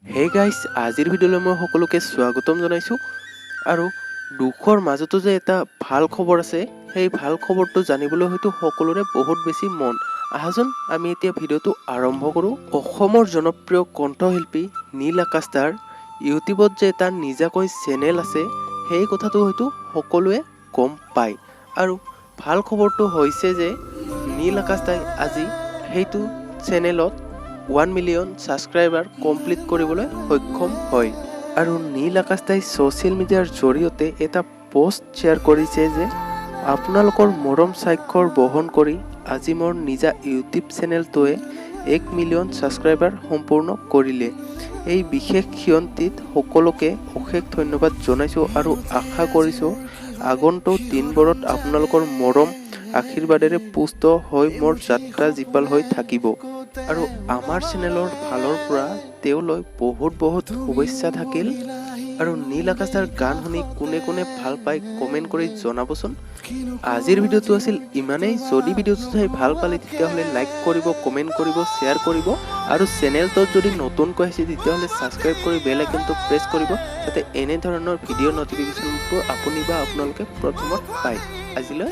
Hey guys, আজিৰ ভিডিঅ'লৈ মই সকলোকে স্বাগতম জনাইছোঁ। আৰু দুখৰ মাজতো যে এটা ভাল খবৰ আছে, সেই ভাল খবৰটো জানিবলৈ হয়তো সকলোৰে বহুত বেছি মন। আহাচোন আমি এতিয়া ভিডিঅ'টো আৰম্ভ কৰোঁ। অসমৰ জনপ্ৰিয় কণ্ঠশিল্পী নীল আকাশ দাৰ ইউটিউবত যে এটা নিজাকৈ চেনেল আছে, সেই কথাটো হয়তো সকলোৱে গম পায়। আৰু ভাল খবৰটো হৈছে যে নীল আকাশ দাই আজি সেইটো চেনেলত 1 মিলিয়ন ছাবস্ক্ৰাইবাৰ কমপ্লিট কৰিবলৈ সক্ষম হয়। আৰু নীল আকাশ দাই ছ'চিয়েল মিডিয়াৰ জৰিয়তে এটা পোষ্ট শ্বেয়াৰ কৰিছে যে আপোনালোকৰ মৰম স্বাক্ষৰ বহন কৰি আজি মোৰ নিজা ইউটিউব চেনেলটোৱে 1 মিলিয়ন ছাবস্ক্ৰাইবাৰ সম্পূৰ্ণ কৰিলে। এই বিশেষ ক্ষণটিত সকলোকে অশেষ ধন্যবাদ জনাইছোঁ আৰু আশা কৰিছোঁ আগন্তুক দিনবোৰত আপোনালোকৰ মৰম আশীৰ্বাদেৰে পুষ্ট হৈ মোৰ যাত্ৰা জীপাল হৈ থাকিব। আৰু আমাৰ চেনেলৰ ফালৰ পৰা তেওঁলৈ বহুত শুভেচ্ছা থাকিল। আৰু নীল আকাশ দাৰ গান শুনি কোনে কোনে ভাল পায় কমেণ্ট কৰি জনাবচোন। আজিৰ ভিডিঅ'টো আছিল ইমানেই। যদি ভিডিঅ'টো চাই ভাল পালে তেতিয়াহ'লে লাইক কৰিব, কমেণ্ট কৰিব, শ্বেয়াৰ কৰিব আৰু চেনেলটোত যদি নতুনকৈ আহিছে তেতিয়াহ'লে ছাবস্ক্ৰাইব কৰি বেল আইকনটো প্ৰেছ কৰিব, যাতে এনেধৰণৰ ভিডিঅ' নটিফিকেশ্যনবোৰ আপুনি বা আপোনালোকে প্ৰথমত পায়। আজিলৈ